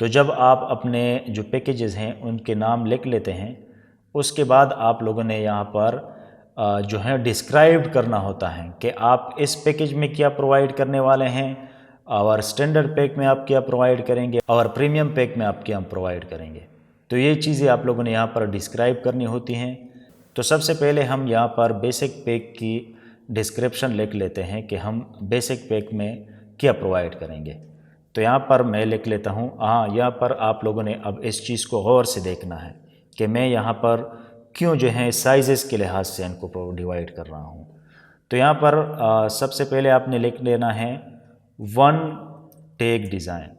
تو جب آپ اپنے جو پیکیجز ہیں ان کے نام لکھ لیتے ہیں، اس کے بعد آپ لوگوں نے یہاں پر جو ہے ڈسکرائب کرنا ہوتا ہے کہ آپ اس پیکیج میں کیا پرووائڈ کرنے والے ہیں، اور اسٹینڈرڈ پیک میں آپ کیا پرووائڈ کریں گے، اور پریمیم پیک میں آپ کیا پرووائڈ کریں گے۔ تو یہ چیزیں آپ لوگوں نے یہاں پر ڈسکرائب کرنی ہوتی ہیں۔ تو سب سے پہلے ہم یہاں پر بیسک پیک کی ڈسکرپشن لکھ لیتے ہیں کہ ہم بیسک پیک میں کیا پرووائڈ کریں گے۔ تو یہاں پر میں لکھ لیتا ہوں، یہاں پر آپ لوگوں نے اب اس چیز کو غور سے دیکھنا ہے کہ میں یہاں پر کیوں جو ہے سائزز کے لحاظ سے ان کو ڈیوائڈ کر رہا ہوں۔ تو یہاں پر سب سے پہلے آپ نے لکھ لینا ہے 1 ٹیگ ڈیزائن۔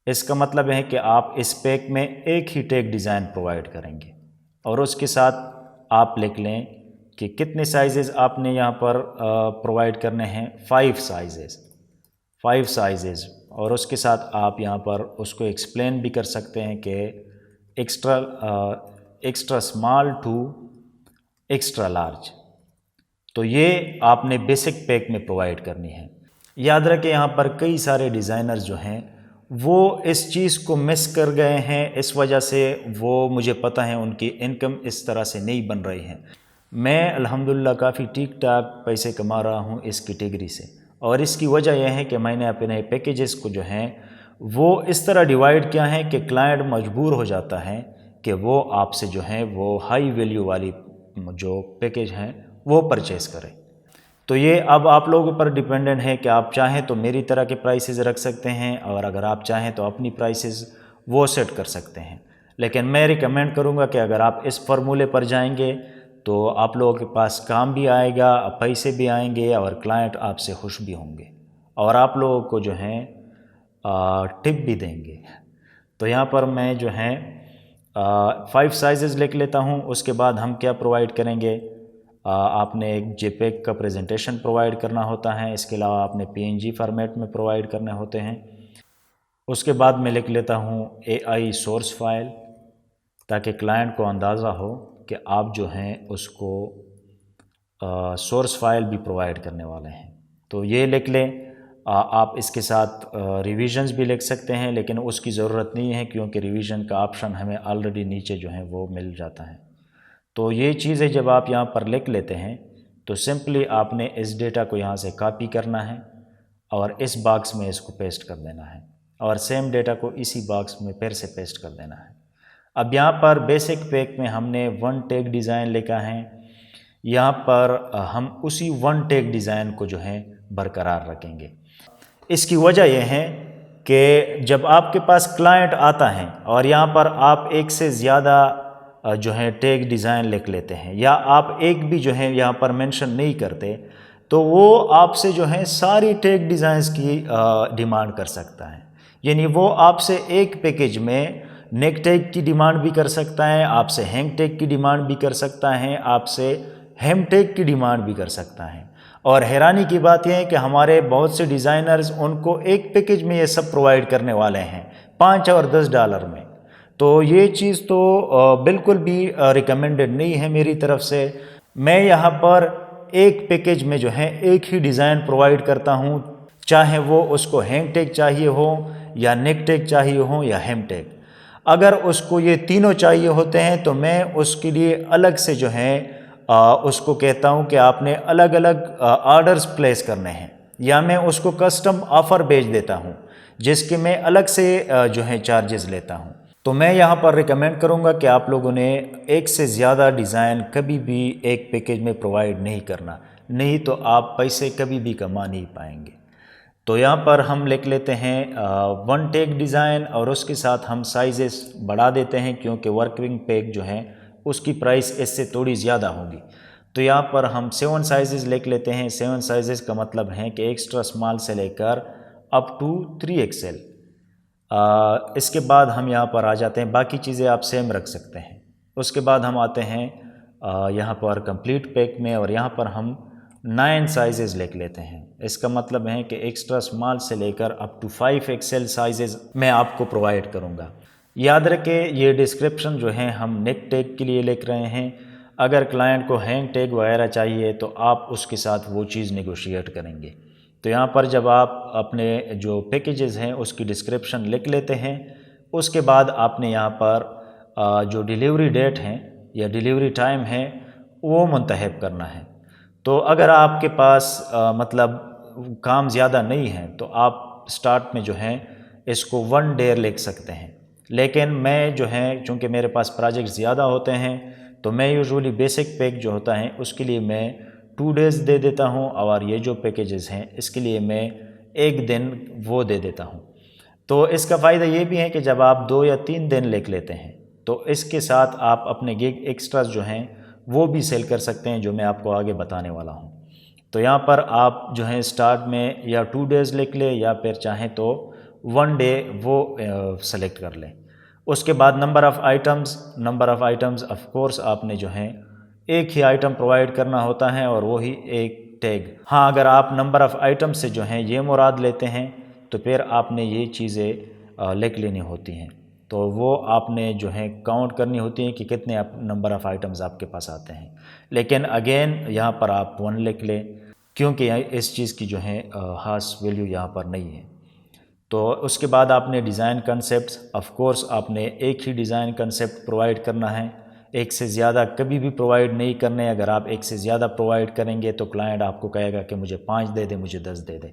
اس کا مطلب ہے کہ آپ اس پیک میں ایک ہی ٹیگ ڈیزائن پرووائڈ کریں گے، اور اس کے ساتھ آپ لکھ لیں کہ کتنے سائزز آپ نے یہاں پر پرووائڈ کرنے ہیں، 5 سائزز، اور اس کے ساتھ آپ یہاں پر اس کو ایکسپلین بھی کر سکتے ہیں کہ extra small to extra large. تو یہ آپ نے بیسک پیک میں پرووائڈ کرنی ہے۔ یاد رکھیں یہاں پر کئی سارے ڈیزائنرز جو ہیں وہ اس چیز کو مس کر گئے ہیں، اس وجہ سے وہ مجھے پتہ ہے ان کی انکم اس طرح سے نہیں بن رہی ہے۔ میں الحمدللہ کافی ٹھیک ٹھاک پیسے کما رہا ہوں اس کیٹیگری سے، اور اس کی وجہ یہ ہے کہ میں نے اپنے پیکیجز کو جو ہیں وہ اس طرح ڈیوائیڈ کیا ہے کہ کلائنٹ مجبور ہو جاتا ہے کہ وہ آپ سے جو ہے وہ ہائی ویلیو والی جو پیکیج ہیں وہ پرچیز کرے۔ تو یہ اب آپ لوگوں پر ڈیپینڈنٹ ہے کہ آپ چاہیں تو میری طرح کے پرائسز رکھ سکتے ہیں، اور اگر آپ چاہیں تو اپنی پرائسز وہ سیٹ کر سکتے ہیں۔ لیکن میں ریکمینڈ کروں گا کہ اگر آپ اس فارمولے پر جائیں گے تو آپ لوگوں کے پاس کام بھی آئے گا، پیسے بھی آئیں گے، اور کلائنٹ آپ سے خوش بھی ہوں گے، اور آپ لوگوں کو جو ہیں ٹپ بھی دیں گے۔ تو یہاں پر میں جو ہیں 5 سائزز لکھ لیتا ہوں۔ اس کے بعد ہم کیا پرووائڈ کریں گے، آپ نے ایک جے پیگ کا پریزنٹیشن پرووائڈ کرنا ہوتا ہے، اس کے علاوہ آپ نے PNG فارمیٹ میں پرووائڈ کرنے ہوتے ہیں۔ اس کے بعد میں لکھ لیتا ہوں AI سورس فائل، تاکہ کلائنٹ کو اندازہ ہو کہ آپ جو ہیں اس کو سورس فائل بھی پرووائڈ کرنے والے ہیں۔ تو یہ لکھ لیں۔ آپ اس کے ساتھ ریویژنز بھی لکھ سکتے ہیں، لیکن اس کی ضرورت نہیں ہے کیونکہ ریویژن کا آپشن ہمیں آلریڈی نیچے جو ہے وہ مل جاتا ہے۔ تو یہ چیزیں جب آپ یہاں پر لکھ لیتے ہیں تو سمپلی آپ نے اس ڈیٹا کو یہاں سے کاپی کرنا ہے اور اس باکس میں اس کو پیسٹ کر دینا ہے، اور سیم ڈیٹا کو اسی باکس میں پھر سے پیسٹ کر دینا ہے۔ اب یہاں پر بیسک پیک میں ہم نے 1 ٹیگ ڈیزائن لکھا ہے، یہاں پر ہم اسی 1 ٹیگ ڈیزائن کو جو ہے برقرار رکھیں گے۔ اس کی وجہ یہ ہے کہ جب آپ کے پاس کلائنٹ آتا ہے اور یہاں پر آپ ایک سے زیادہ جو ہے ٹیگ ڈیزائن لکھ لیتے ہیں، یا آپ ایک بھی جو ہے یہاں پر مینشن نہیں کرتے، تو وہ آپ سے جو ہے ساری ٹیگ ڈیزائنز کی ڈیمانڈ کر سکتا ہے۔ یعنی وہ آپ سے ایک پیکیج میں نیک ٹیگ کی ڈیمانڈ بھی کر سکتا ہے، آپ سے ہینگ ٹیگ کی ڈیمانڈ بھی کر سکتا ہے، آپ سے ہیم ٹیگ کی ڈیمانڈ بھی کر سکتا ہے۔ اور حیرانی کی بات یہ ہے کہ ہمارے بہت سے ڈیزائنرز ان کو ایک پیکیج میں یہ سب پرووائڈ کرنے والے ہیں، $5 اور $10 میں۔ تو یہ چیز تو بالکل بھی ریکمینڈڈ نہیں ہے میری طرف سے۔ میں یہاں پر ایک پیکیج میں جو ہے ایک ہی ڈیزائن پرووائڈ کرتا ہوں، چاہے وہ اس کو ہینگ ٹیگ چاہیے ہو، یا نیک ٹیگ چاہیے ہو، یا ہیم ٹیگ۔ اگر اس کو یہ تینوں چاہیے ہوتے ہیں تو میں اس کے لیے الگ سے جو ہے اس کو کہتا ہوں کہ آپ نے الگ الگ آرڈرز پلیس کرنے ہیں، یا میں اس کو کسٹم آفر بھیج دیتا ہوں جس کے میں الگ سے جو ہے چارجز لیتا ہوں۔ تو میں یہاں پر ریکمینڈ کروں گا کہ آپ لوگوں نے ایک سے زیادہ ڈیزائن کبھی بھی ایک پیکیج میں پرووائڈ نہیں کرنا، نہیں تو آپ پیسے کبھی بھی کما نہیں پائیں گے۔ تو یہاں پر ہم لکھ لیتے ہیں 1 ٹیگ ڈیزائن، اور اس کے ساتھ ہم سائزز بڑھا دیتے ہیں کیونکہ ورکنگ پیک جو ہے اس کی پرائس اس سے تھوڑی زیادہ ہوگی۔ تو یہاں پر ہم 7 سائزز لکھ لیتے ہیں۔ 7 سائزز کا مطلب ہے کہ ایکسٹرا اسمال سے لے کر اپ ٹو 3XL۔ اس کے بعد ہم یہاں پر آ جاتے ہیں، باقی چیزیں آپ سیم رکھ سکتے ہیں۔ اس کے بعد ہم آتے ہیں یہاں پر کمپلیٹ پیک میں، اور یہاں پر ہم 9 سائزز لکھ لیتے ہیں۔ اس کا مطلب ہے کہ ایکسٹرا اسمال سے لے کر اپ ٹو 5XL سائزز میں آپ کو پرووائڈ کروں گا۔ یاد رکھیں یہ ڈسکرپشن جو ہے ہم نیک ٹیگ کے لیے لکھ رہے ہیں، اگر کلائنٹ کو ہینگ ٹیگ وغیرہ چاہیے تو آپ اس کے ساتھ وہ چیز نیگوشیٹ کریں گے، تو یہاں پر جب آپ اپنے جو پیکیجز ہیں اس کی ڈسکرپشن لکھ لیتے ہیں، اس کے بعد آپ نے یہاں پر جو ڈیلیوری ڈیٹ ہیں یا ڈیلیوری ٹائم ہے وہ منتخب کرنا ہے۔ تو اگر آپ کے پاس مطلب کام زیادہ نہیں ہے تو آپ سٹارٹ میں جو ہیں اس کو 1 ڈے لکھ سکتے ہیں، لیکن میں جو ہے چونکہ میرے پاس پروجیکٹ زیادہ ہوتے ہیں تو میں یوزولی بیسک پیک جو ہوتا ہے اس کے لیے میں 2 ڈیز دے دیتا ہوں، اور یہ جو پیکیجز ہیں اس کے لیے میں 1 دن وہ دے دیتا ہوں۔ تو اس کا فائدہ یہ بھی ہے کہ جب آپ 2 یا 3 دن لکھ لیتے ہیں تو اس کے ساتھ آپ اپنے گگ ایکسٹراز جو ہیں وہ بھی سیل کر سکتے ہیں، جو میں آپ کو آگے بتانے والا ہوں۔ تو یہاں پر آپ جو ہیں سٹارٹ میں یا 2 ڈیز لکھ لیں یا پھر چاہیں تو 1 ڈے وہ سلیکٹ کر لیں۔ اس کے بعد number of items of course آپ نے جو ہیں ایک ہی آئٹم پرووائڈ کرنا ہوتا ہے اور وہی ایک ٹیگ۔ ہاں اگر آپ نمبر آف آئٹم سے جو ہیں یہ مراد لیتے ہیں تو پھر آپ نے یہ چیزیں لکھ لینی ہوتی ہیں، تو وہ آپ نے جو ہے کاؤنٹ کرنی ہوتی ہیں کہ کتنے نمبر آف آئٹمز آپ کے پاس آتے ہیں۔ لیکن اگین یہاں پر آپ 1 لکھ لیں کیونکہ اس چیز کی جو ہے خاص ویلیو یہاں پر نہیں ہے۔ تو اس کے بعد آپ نے ڈیزائن کنسیپٹس، آف کورس آپ نے ایک ہی ڈیزائن کنسیپٹ پرووائڈ کرنا ہے، ایک سے زیادہ کبھی بھی پرووائڈ نہیں کرنے۔ اگر آپ ایک سے زیادہ پرووائڈ کریں گے تو کلائنٹ آپ کو کہے گا کہ مجھے 5 دے دے، مجھے 10 دے دے،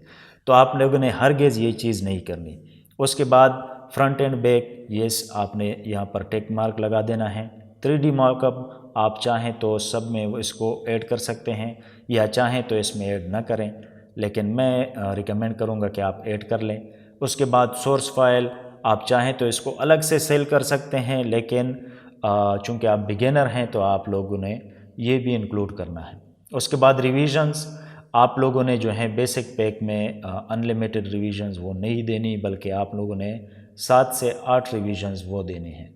تو آپ لوگوں نے ہرگز یہ چیز نہیں کرنی۔ اس کے بعد فرنٹ اینڈ بیک، یس آپ نے یہاں پر ٹیک مارک لگا دینا ہے۔ 3D مارک اپ آپ چاہیں تو سب میں اس کو ایڈ کر سکتے ہیں یا چاہیں تو اس میں ایڈ نہ کریں، لیکن میں ریکمینڈ کروں گا کہ آپ ایڈ کر لیں۔ اس کے بعد سورس فائل آپ چاہیں تو اس کو الگ سے سیل کر سکتے ہیں، لیکن چونکہ آپ بگنر ہیں تو آپ لوگوں نے یہ بھی انکلوڈ کرنا ہے۔ اس کے بعد ریویژنز آپ لوگوں نے جو ہیں بیسک پیک میں انلمیٹڈ ریویژنز وہ نہیں دینی، بلکہ آپ لوگوں نے 7 سے 8 ریویژنز وہ دینے ہیں۔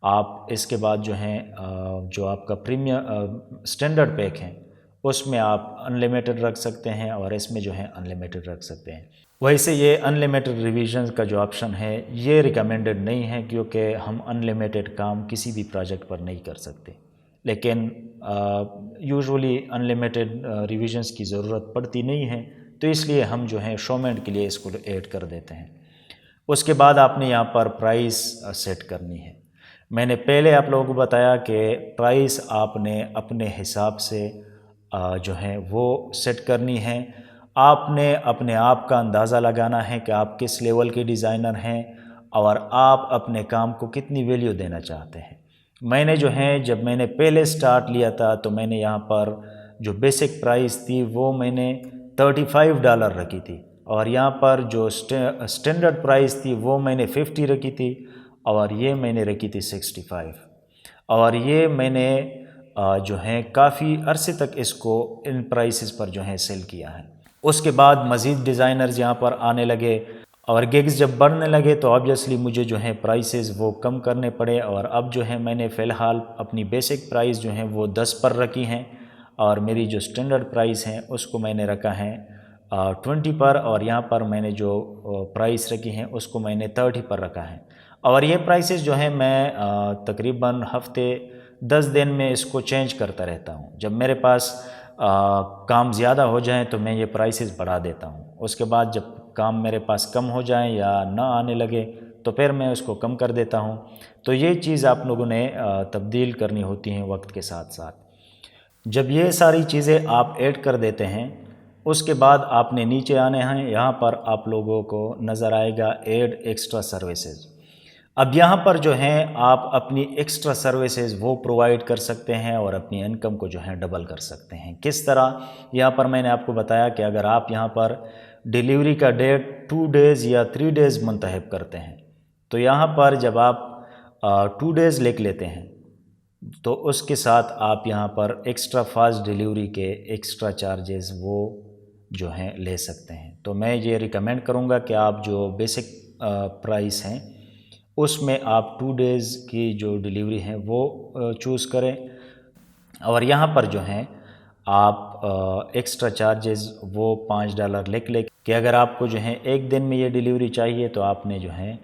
آپ اس کے بعد جو ہیں جو آپ کا پریمیم سٹینڈرڈ پیک ہیں اس میں آپ انلمیٹڈ رکھ سکتے ہیں، اور اس میں جو ہے انلمیٹڈ رکھ سکتے ہیں۔ ویسے یہ انلمیٹڈ ریویژنز کا جو آپشن ہے یہ ریکمینڈڈ نہیں ہے، کیونکہ ہم انلمیٹڈ کام کسی بھی پروجیکٹ پر نہیں کر سکتے، لیکن یوزولی انلمیٹڈ ریویژنز کی ضرورت پڑتی نہیں ہے، تو اس لیے ہم جو ہیں شومنٹ کے لیے اس کو ایڈ کر دیتے ہیں۔ اس کے بعد آپ نے یہاں پر پرائس سیٹ کرنی ہے۔ میں نے پہلے آپ لوگوں کو بتایا کہ پرائس آپ نے اپنے حساب سے جو ہے وہ سیٹ کرنی ہے۔ آپ نے اپنے آپ کا اندازہ لگانا ہے کہ آپ کس لیول کے ڈیزائنر ہیں اور آپ اپنے کام کو کتنی ویلیو دینا چاہتے ہیں۔ میں نے جو ہے جب میں نے پہلے سٹارٹ لیا تھا تو میں نے یہاں پر جو بیسک پرائس تھی وہ میں نے $35 رکھی تھی، اور یہاں پر جو سٹینڈرڈ پرائس تھی وہ میں نے 50 رکھی تھی، اور یہ میں نے رکھی تھی 65، اور یہ میں نے جو ہیں کافی عرصے تک اس کو ان پرائسز پر جو ہے سیل کیا ہے۔ اس کے بعد مزید ڈیزائنرز یہاں پر آنے لگے اور گگز جب بڑھنے لگے تو آبویسلی مجھے جو ہیں پرائسز وہ کم کرنے پڑے، اور اب جو ہے میں نے فی الحال اپنی بیسک پرائس جو ہیں وہ 10 پر رکھی ہیں، اور میری جو سٹینڈرڈ پرائس ہیں اس کو میں نے رکھا ہے 20 پر، اور یہاں پر میں نے جو پرائس رکھی ہیں اس کو میں نے 30 پر رکھا ہے۔ اور یہ پرائسز جو ہیں میں تقریباً ہفتے 10 دن میں اس کو چینج کرتا رہتا ہوں۔ جب میرے پاس کام زیادہ ہو جائیں تو میں یہ پرائسز بڑھا دیتا ہوں، اس کے بعد جب کام میرے پاس کم ہو جائیں یا نہ آنے لگے تو پھر میں اس کو کم کر دیتا ہوں۔ تو یہ چیز آپ لوگوں نے تبدیل کرنی ہوتی ہیں وقت کے ساتھ ساتھ۔ جب یہ ساری چیزیں آپ ایڈ کر دیتے ہیں اس کے بعد آپ نے نیچے آنے ہیں، یہاں پر آپ لوگوں کو نظر آئے گا ایڈ ایکسٹرا سروسز۔ اب یہاں پر جو ہیں آپ اپنی ایکسٹرا سروسز وہ پرووائڈ کر سکتے ہیں اور اپنی انکم کو جو ہے ڈبل کر سکتے ہیں۔ کس طرح؟ یہاں پر میں نے آپ کو بتایا کہ اگر آپ یہاں پر ڈیلیوری کا ڈیٹ 2 ڈیز یا 3 ڈیز منتخب کرتے ہیں تو یہاں پر جب آپ 2 ڈیز لکھ لیتے ہیں تو اس کے ساتھ آپ یہاں پر ایکسٹرا فاسٹ ڈیلیوری کے ایکسٹرا چارجز وہ جو ہیں لے سکتے ہیں۔ تو میں یہ ریکمینڈ کروں گا کہ آپ جو بیسک پرائس ہیں اس میں آپ 2 ڈیز کی جو ڈیلیوری ہیں وہ چوز کریں، اور یہاں پر جو ہیں آپ ایکسٹرا چارجز وہ $5 لکھ لیں کہ اگر آپ کو جو ہے ایک دن میں یہ ڈیلیوری چاہیے تو آپ نے جو ہے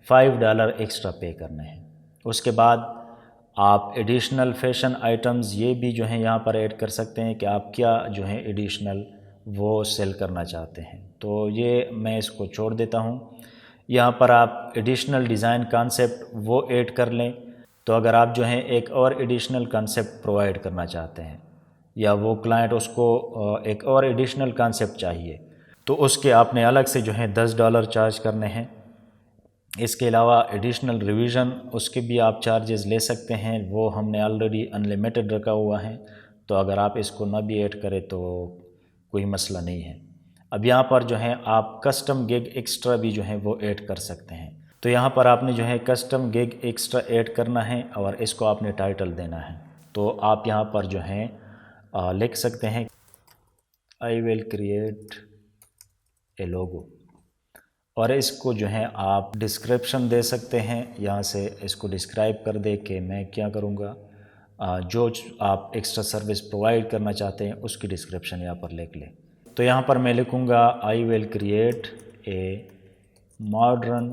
$5 ایکسٹرا پے کرنے ہیں۔ اس کے بعد آپ ایڈیشنل فیشن آئٹمز یہ بھی جو ہیں یہاں پر ایڈ کر سکتے ہیں کہ آپ کیا جو ہے ایڈیشنل وہ سیل کرنا چاہتے ہیں، تو یہ میں اس کو چھوڑ دیتا ہوں۔ یہاں پر آپ ایڈیشنل ڈیزائن کانسیپٹ وہ ایڈ کر لیں۔ تو اگر آپ جو ہیں ایک اور ایڈیشنل کانسیپٹ پرووائڈ کرنا چاہتے ہیں یا وہ کلائنٹ اس کو ایک اور ایڈیشنل کانسیپٹ چاہیے، تو اس کے آپ نے الگ سے جو ہیں $10 چارج کرنے ہیں۔ اس کے علاوہ ایڈیشنل ریویژن اس کے بھی آپ چارجز لے سکتے ہیں، وہ ہم نے آلریڈی انلیمیٹڈ رکھا ہوا ہے، تو اگر آپ اس کو نہ بھی ایڈ کریں تو کوئی مسئلہ نہیں ہے۔ اب یہاں پر جو ہے آپ کسٹم گگ ایکسٹرا بھی جو ہے وہ ایڈ کر سکتے ہیں۔ تو یہاں پر آپ نے جو ہے کسٹم گگ ایکسٹرا ایڈ کرنا ہے اور اس کو آپ نے ٹائٹل دینا ہے۔ تو آپ یہاں پر جو ہیں لکھ سکتے ہیں I will create a logo، اور اس کو جو ہے آپ ڈسکرپشن دے سکتے ہیں، یہاں سے اس کو ڈسکرائب کر دے کہ میں کیا کروں گا، جو آپ ایکسٹرا سروس پرووائڈ کرنا چاہتے ہیں اس کی ڈسکرپشن یہاں پر لکھ لیں۔ تو یہاں پر میں لکھوں گا I will create a modern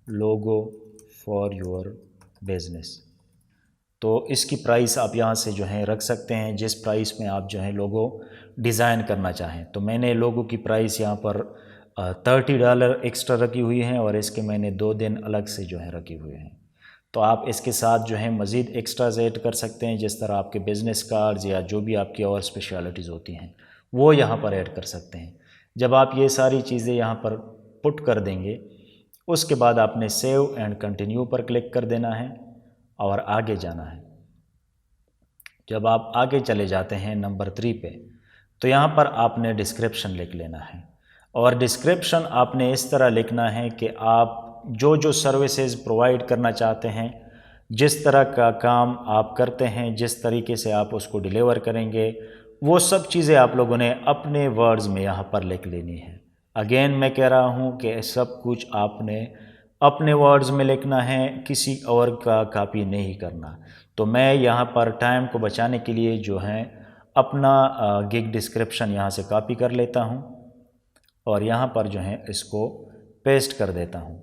logo for your business۔ تو اس کی پرائس آپ یہاں سے جو ہے رکھ سکتے ہیں جس پرائس میں آپ جو ہے لوگو ڈیزائن کرنا چاہیں۔ تو میں نے لوگو کی پرائس یہاں پر $30 ایکسٹرا رکھی ہوئی ہیں اور اس کے میں نے 2 دن الگ سے جو ہے رکھی ہوئے ہیں۔ تو آپ اس کے ساتھ جو ہے مزید ایکسٹراز ایڈ کر سکتے ہیں، جس طرح آپ کے بزنس کارڈز یا جو بھی آپ کی اور اسپیشلٹیز ہوتی ہیں وہ یہاں پر ایڈ کر سکتے ہیں۔ جب آپ یہ ساری چیزیں یہاں پر پٹ کر دیں گے، اس کے بعد آپ نے save and continue per click کر دینا ہے اور آگے جانا ہے۔ جب آپ آگے چلے جاتے ہیں نمبر 3 پہ، تو یہاں پر آپ نے ڈسکرپشن لکھ لینا ہے، اور ڈسکرپشن آپ نے اس طرح لکھنا ہے کہ آپ جو سروسز پرووائڈ کرنا چاہتے ہیں، جس طرح کا کام آپ کرتے ہیں، جس طریقے سے آپ اس کو ڈیلیور کریں گے، وہ سب چیزیں آپ لوگوں نے اپنے ورڈز میں یہاں پر لکھ لینی ہے۔ اگین میں کہہ رہا ہوں کہ سب کچھ آپ نے اپنے ورڈز میں لکھنا ہے، کسی اور کا کاپی نہیں کرنا۔ تو میں یہاں پر ٹائم کو بچانے کے لیے جو ہے اپنا گگ ڈسکرپشن یہاں سے کاپی کر لیتا ہوں اور یہاں پر جو ہے اس کو پیسٹ کر دیتا ہوں۔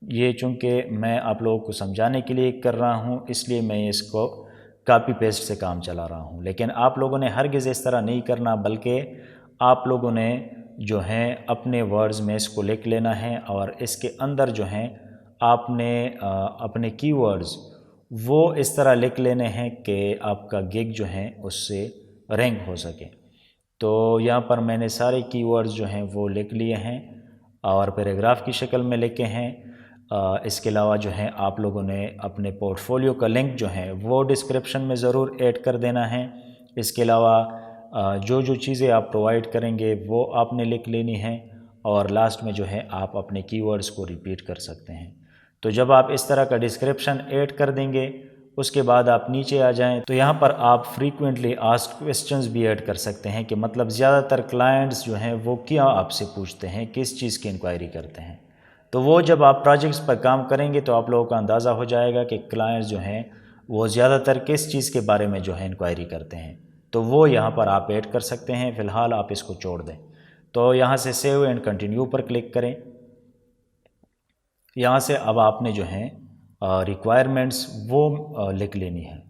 یہ چونکہ میں آپ لوگوں کو سمجھانے کے لیے کر رہا ہوں، اس لیے میں اس کو کاپی پیسٹ سے کام چلا رہا ہوں، لیکن آپ لوگوں نے ہرگز اس طرح نہیں کرنا، بلکہ آپ لوگوں نے جو ہیں اپنے ورڈز میں اس کو لکھ لینا ہے اور اس کے اندر جو ہیں آپ نے اپنے کی ورڈز وہ اس طرح لکھ لینے ہیں کہ آپ کا گگ جو ہے اس سے رینک ہو سکے۔ تو یہاں پر میں نے سارے کی ورڈز جو ہیں وہ لکھ لیے ہیں اور پیراگراف کی شکل میں لکھے ہیں۔ اس کے علاوہ جو ہے آپ لوگوں نے اپنے پورٹ فولیو کا لنک جو ہے وہ ڈسکرپشن میں ضرور ایڈ کر دینا ہے۔ اس کے علاوہ جو چیزیں آپ پرووائڈ کریں گے وہ آپ نے لکھ لینی ہیں، اور لاسٹ میں جو ہے آپ اپنے کی ورڈز کو ریپیٹ کر سکتے ہیں۔ تو جب آپ اس طرح کا ڈسکرپشن ایڈ کر دیں گے، اس کے بعد آپ نیچے آ جائیں تو یہاں پر آپ فریکوینٹلی آسکڈ کویسچنز بھی ایڈ کر سکتے ہیں، کہ مطلب زیادہ تر کلائنٹس جو ہیں وہ کیا آپ سے پوچھتے ہیں، کس چیز کی انکوائری کرتے ہیں۔ تو وہ جب آپ پروجیکٹس پر کام کریں گے تو آپ لوگوں کا اندازہ ہو جائے گا کہ کلائنٹس جو ہیں وہ زیادہ تر کس چیز کے بارے میں جو ہے انکوائری کرتے ہیں، تو وہ یہاں پر آپ ایڈ کر سکتے ہیں۔ فی الحال آپ اس کو چھوڑ دیں، تو یہاں سے save and continue per click کریں۔ یہاں سے اب آپ نے جو ہیں ریکوائرمنٹس وہ لکھ لینی ہے۔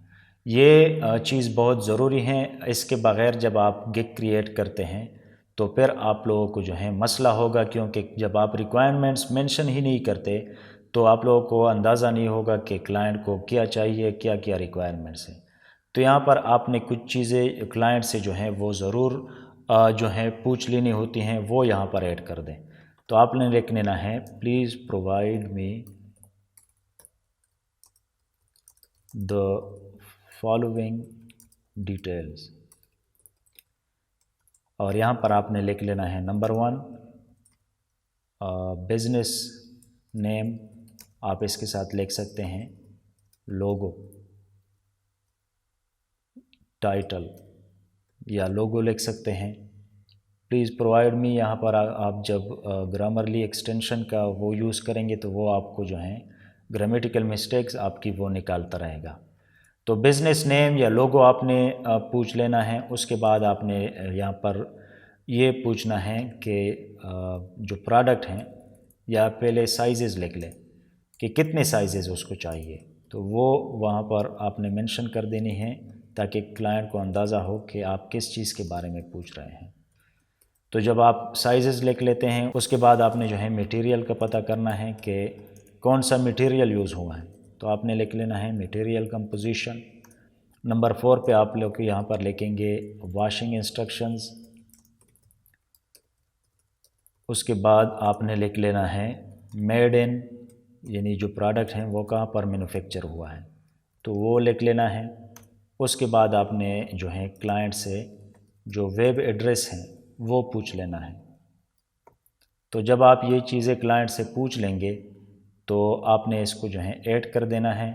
یہ چیز بہت ضروری ہے، اس کے بغیر جب آپ گگ کریٹ کرتے ہیں تو پھر آپ لوگوں کو جو ہے مسئلہ ہوگا، کیونکہ جب آپ ریکوائرمنٹس مینشن ہی نہیں کرتے تو آپ لوگوں کو اندازہ نہیں ہوگا کہ کلائنٹ کو کیا چاہیے، کیا کیا ریکوائرمنٹس ہیں۔ تو یہاں پر آپ نے کچھ چیزیں کلائنٹ سے جو ہیں وہ ضرور جو ہیں پوچھ لینی ہوتی ہیں، وہ یہاں پر ایڈ کر دیں۔ تو آپ نے لکھ لینا ہے please provide me the following details، اور یہاں پر آپ نے لکھ لینا ہے نمبر 1 بزنس نیم، آپ اس کے ساتھ لکھ سکتے ہیں لوگو، ٹائٹل یا لوگو لکھ سکتے ہیں۔ پلیز پرووائڈ می، یہاں پر آپ جب گرامرلی ایکسٹینشن کا وہ یوز کریں گے تو وہ آپ کو جو ہیں گرامیٹیکل مسٹیکس آپ کی وہ نکالتا رہے گا۔ تو بزنس نیم یا لوگو آپ نے پوچھ لینا ہے۔ اس کے بعد آپ نے یہاں پر یہ پوچھنا ہے کہ جو پروڈکٹ ہیں، یا پہلے سائزز لکھ لیں کہ کتنے سائزز اس کو چاہیے، تو وہ وہاں پر آپ نے منشن کر دینی ہے تاکہ کلائنٹ کو اندازہ ہو کہ آپ کس چیز کے بارے میں پوچھ رہے ہیں۔ تو جب آپ سائزز لکھ لیتے ہیں اس کے بعد آپ نے جو ہے میٹیریل کا پتہ کرنا ہے کہ کون سا میٹیریل یوز ہوا ہے، تو آپ نے لکھ لینا ہے میٹیریل کمپوزیشن۔ نمبر 4 پہ آپ لوگ یہاں پر لکھیں گے واشنگ انسٹرکشنز۔ اس کے بعد آپ نے لکھ لینا ہے میڈ ان، یعنی جو پروڈکٹ ہیں وہ کہاں پر مینوفیکچر ہوا ہے، تو وہ لکھ لینا ہے۔ اس کے بعد آپ نے جو ہے کلائنٹ سے جو ویب ایڈریس ہیں وہ پوچھ لینا ہے۔ تو جب آپ یہ چیزیں کلائنٹ سے پوچھ لیں گے تو آپ نے اس کو جو ہے ایڈ کر دینا ہے۔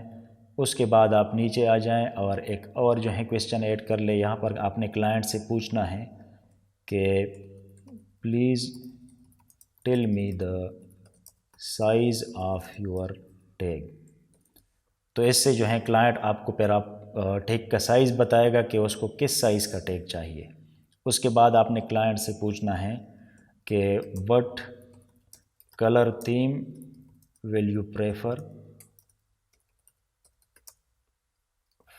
اس کے بعد آپ نیچے آ جائیں اور ایک اور جو ہے کویسچن ایڈ کر لیں۔ یہاں پر آپ نے کلائنٹ سے پوچھنا ہے کہ please tell me the size of your tag. تو اس سے جو ہے کلائنٹ آپ کو پھر آپ ٹیگ کا سائز بتائے گا کہ اس کو کس سائز کا ٹیگ چاہیے۔ اس کے بعد آپ نے کلائنٹ سے پوچھنا ہے کہ what colour theme will you prefer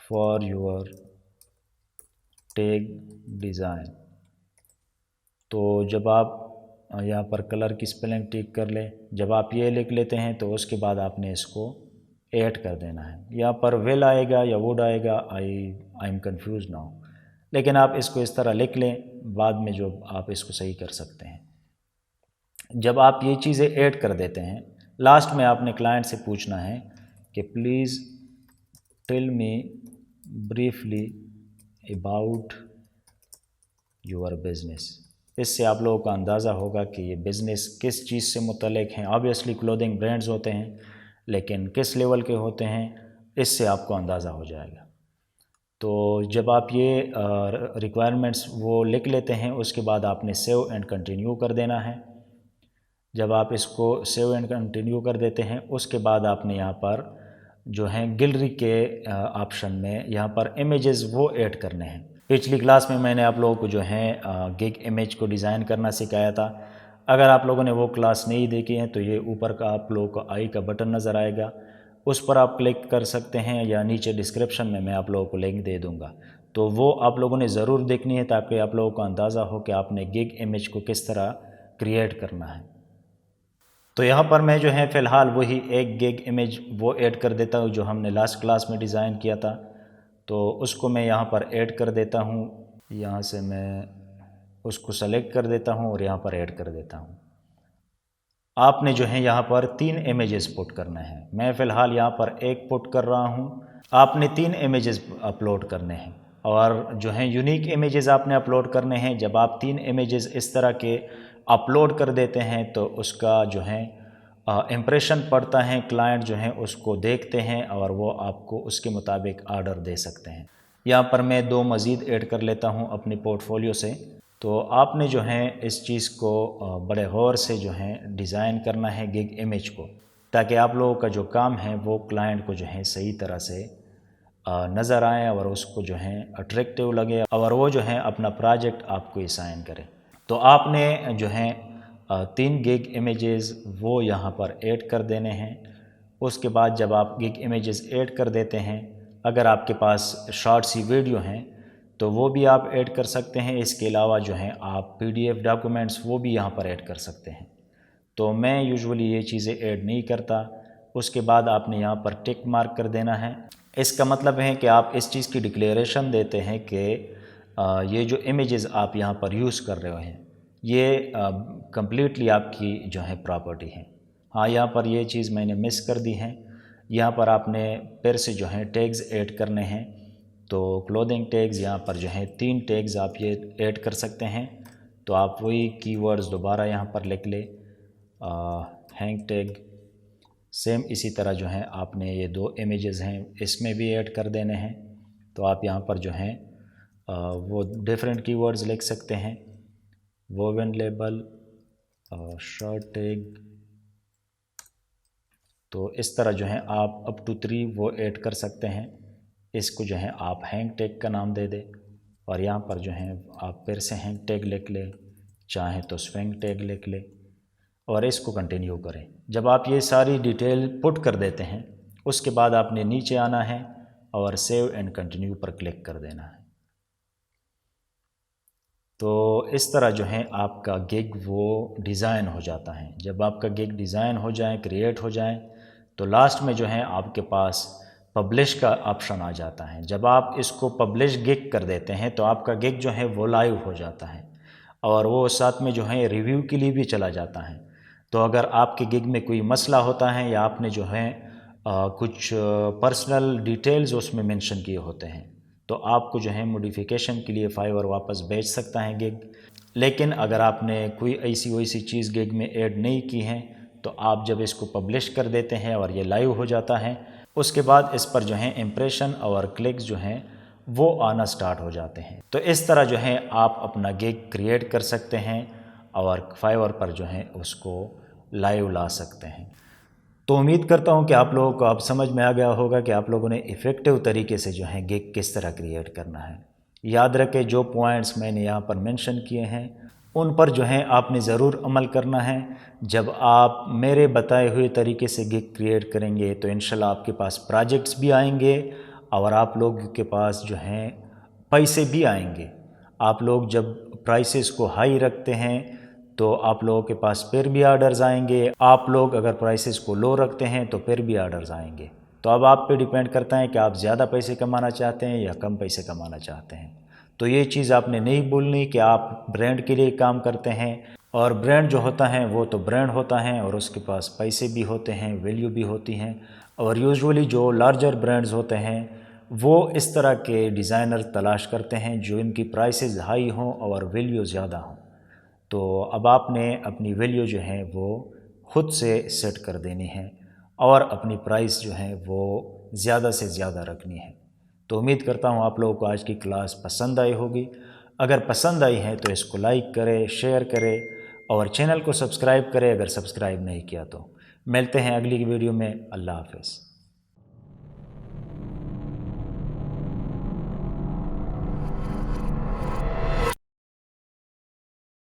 for your tag design. تو جب آپ یہاں پر کلر کی اسپیلنگ ٹھیک کر لیں، جب آپ یہ لکھ لیتے ہیں تو اس کے بعد آپ نے اس کو ایڈ کر دینا ہے۔ یہاں پر ول آئے گا یا ووڈ آئے گا، آئی ایم کنفیوز ناؤ، لیکن آپ اس کو اس طرح لکھ لیں، بعد میں جو آپ اس کو صحیح کر سکتے ہیں۔ جب آپ یہ چیزیں ایڈ کر دیتے ہیں، لاسٹ میں آپ نے کلائنٹ سے پوچھنا ہے کہ please tell me briefly about your business. اس سے آپ لوگوں کا اندازہ ہوگا کہ یہ بزنس کس چیز سے متعلق ہیں۔ آبویسلی کلودنگ برانڈز ہوتے ہیں، لیکن کس لیول کے ہوتے ہیں اس سے آپ کو اندازہ ہو جائے گا۔ تو جب آپ یہ ریکوائرمنٹس وہ لکھ لیتے ہیں، اس کے بعد آپ نے سیو اینڈ کنٹینیو کر دینا ہے۔ جب آپ اس کو سیو اینڈ کنٹینیو کر دیتے ہیں، اس کے بعد آپ نے یہاں پر جو ہیں گیلری کے آپشن میں یہاں پر امیجز وہ ایڈ کرنے ہیں۔ پچھلی کلاس میں نے آپ لوگوں کو جو ہے گگ امیج کو ڈیزائن کرنا سکھایا تھا۔ اگر آپ لوگوں نے وہ کلاس نہیں دیکھی ہیں تو یہ اوپر کا آپ لوگوں کو آئی کا بٹن نظر آئے گا، اس پر آپ کلک کر سکتے ہیں، یا نیچے ڈسکرپشن میں آپ لوگوں کو لنک دے دوں گا، تو وہ آپ لوگوں نے ضرور دیکھنی ہے تاکہ آپ لوگوں کو اندازہ ہو کہ آپ نے گگ امیج کو کس طرح کریٹ کرنا ہے۔ تو یہاں پر میں جو ہے فی الحال وہی ایک گگ امیج وہ ایڈ کر دیتا ہوں جو ہم نے لاسٹ کلاس میں ڈیزائن کیا تھا، تو اس کو میں یہاں پر ایڈ کر دیتا ہوں۔ یہاں سے میں اس کو سلیکٹ کر دیتا ہوں اور یہاں پر ایڈ کر دیتا ہوں۔ آپ نے جو ہے یہاں پر 3 امیجز پٹ کرنا ہے، میں فی الحال یہاں پر ایک پٹ کر رہا ہوں۔ آپ نے 3 امیجز اپلوڈ کرنے ہیں، اور جو ہیں یونیک امیجز آپ نے اپلوڈ کرنے ہیں۔ جب آپ 3 امیجز اس طرح کے اپلوڈ کر دیتے ہیں تو اس کا جو ہے امپریشن پڑتا ہے، کلائنٹ جو ہیں اس کو دیکھتے ہیں اور وہ آپ کو اس کے مطابق آرڈر دے سکتے ہیں۔ یہاں پر میں 2 مزید ایڈ کر لیتا ہوں اپنی پورٹ فولیو سے۔ تو آپ نے جو ہے اس چیز کو بڑے غور سے جو ہے ڈیزائن کرنا ہے گگ امیج کو، تاکہ آپ لوگوں کا جو کام ہے وہ کلائنٹ کو جو ہے صحیح طرح سے نظر آئے اور اس کو جو ہے اٹریکٹیو لگے، اور وہ جو ہے اپنا پروجیکٹ آپ کو اسائن کرے۔ تو آپ نے جو ہے 3 گگ امیجز وہ یہاں پر ایڈ کر دینے ہیں۔ اس کے بعد جب آپ گگ امیجز ایڈ کر دیتے ہیں، اگر آپ کے پاس شارٹ سی ویڈیو ہیں تو وہ بھی آپ ایڈ کر سکتے ہیں۔ اس کے علاوہ جو ہیں آپ PDF ڈاکومنٹس وہ بھی یہاں پر ایڈ کر سکتے ہیں، تو میں یوزولی یہ چیزیں ایڈ نہیں کرتا۔ اس کے بعد آپ نے یہاں پر ٹک مارک کر دینا ہے۔ اس کا مطلب ہے کہ آپ اس چیز کی ڈکلیریشن دیتے ہیں کہ یہ جو امیجز آپ یہاں پر یوز کر رہے ہیں یہ کمپلیٹلی آپ کی جو ہے پراپرٹی ہے۔ ہاں، یہاں پر یہ چیز میں نے مس کر دی ہے، یہاں پر آپ نے پھر سے جو ہے ٹیگز ایڈ کرنے ہیں۔ تو کلودنگ ٹیگز یہاں پر جو ہیں 3 ٹیگز آپ یہ ایڈ کر سکتے ہیں۔ تو آپ وہی کی ورڈز دوبارہ یہاں پر لکھ لیں، ہینگ ٹیگ، سیم اسی طرح جو ہے آپ نے یہ 2 امیجز ہیں اس میں بھی ایڈ کر دینے ہیں۔ تو آپ یہاں پر جو ہیں وہ ڈیفرنٹ کی ورڈز لکھ سکتے ہیں، ووون لیبل، شارٹ ٹیگ۔ تو اس طرح جو ہے آپ اپ ٹو 3 وہ ایڈ کر سکتے ہیں۔ اس کو جو ہے آپ ہینگ ٹیگ کا نام دے دیں، اور یہاں پر جو ہے آپ پھر سے ہینگ ٹیگ لکھ لیں، چاہیں تو سوئنگ ٹیگ لکھ لیں، اور اس کو کنٹینیو کریں۔ جب آپ یہ ساری ڈیٹیل پٹ کر دیتے ہیں، اس کے بعد آپ نے نیچے آنا ہے اور save and continue per click کر دینا ہے۔ تو اس طرح جو ہے آپ کا گگ وہ ڈیزائن ہو جاتا ہے۔ جب آپ کا گگ ڈیزائن ہو جائیں، کریٹ ہو جائیں، تو لاسٹ میں جو ہے آپ کے پاس پبلش کا آپشن آ جاتا ہے۔ جب آپ اس کو پبلش گگ کر دیتے ہیں تو آپ کا گگ جو ہے وہ لائیو ہو جاتا ہے، اور وہ ساتھ میں جو ہے ریویو کے لیے بھی چلا جاتا ہے۔ تو اگر آپ کے گگ میں کوئی مسئلہ ہوتا ہے یا آپ نے جو ہے کچھ پرسنل ڈیٹیلز اس میں مینشن کیے ہوتے ہیں، تو آپ کو جو ہے موڈیفیکیشن کے لیے فائیور واپس بھیج سکتا ہے گگ۔ لیکن اگر آپ نے کوئی ایسی ویسی چیز گگ میں ایڈ نہیں کی ہے، تو آپ جب اس کو پبلش کر دیتے ہیں اور یہ لائیو ہو جاتا ہے، اس کے بعد اس پر جو ہے امپریشن اور کلکس جو ہیں وہ آنا سٹارٹ ہو جاتے ہیں۔ تو اس طرح جو ہے آپ اپنا گگ کریٹ کر سکتے ہیں اور فائیور پر جو ہے اس کو لائیو لا سکتے ہیں۔ تو امید کرتا ہوں کہ آپ لوگوں کو اب سمجھ میں آ گیا ہوگا کہ آپ لوگوں نے ایفیکٹو طریقے سے جو ہے گگ کس طرح کریٹ کرنا ہے۔ یاد رکھیں جو پوائنٹس میں نے یہاں پر مینشن کیے ہیں ان پر جو ہے آپ نے ضرور عمل کرنا ہے۔ جب آپ میرے بتائے ہوئے طریقے سے گگ کریٹ کریں گے تو انشاءاللہ آپ کے پاس پروجیکٹس بھی آئیں گے اور آپ لوگوں کے پاس جو ہیں پیسے بھی آئیں گے۔ آپ لوگ جب پرائسز کو ہائی رکھتے ہیں تو آپ لوگوں کے پاس پھر بھی آرڈرز آئیں گے، آپ لوگ اگر پرائسز کو لو رکھتے ہیں تو پھر بھی آرڈرز آئیں گے۔ تو اب آپ پہ ڈیپینڈ کرتا ہے کہ آپ زیادہ پیسے کمانا چاہتے ہیں یا کم پیسے کمانا چاہتے ہیں۔ تو یہ چیز آپ نے نہیں بھولنی کہ آپ برانڈ کے لیے کام کرتے ہیں، اور برانڈ جو ہوتا ہے وہ تو برانڈ ہوتا ہے اور اس کے پاس پیسے بھی ہوتے ہیں، ویلیو بھی ہوتی ہیں۔ اور یوزولی جو لارجر برانڈز ہوتے ہیں وہ اس طرح کے ڈیزائنر تلاش کرتے ہیں جو ان کی پرائسز ہائی ہوں اور ویلیو زیادہ ہوں۔ تو اب آپ نے اپنی ویلیو جو ہے وہ خود سے سیٹ کر دینی ہے اور اپنی پرائس جو ہے وہ زیادہ سے زیادہ رکھنی ہے۔ تو امید کرتا ہوں آپ لوگوں کو آج کی کلاس پسند آئی ہوگی۔ اگر پسند آئی ہے تو اس کو لائک کرے، شیئر کرے اور چینل کو سبسکرائب کرے اگر سبسکرائب نہیں کیا تو۔ ملتے ہیں اگلی ویڈیو میں۔ اللہ حافظ۔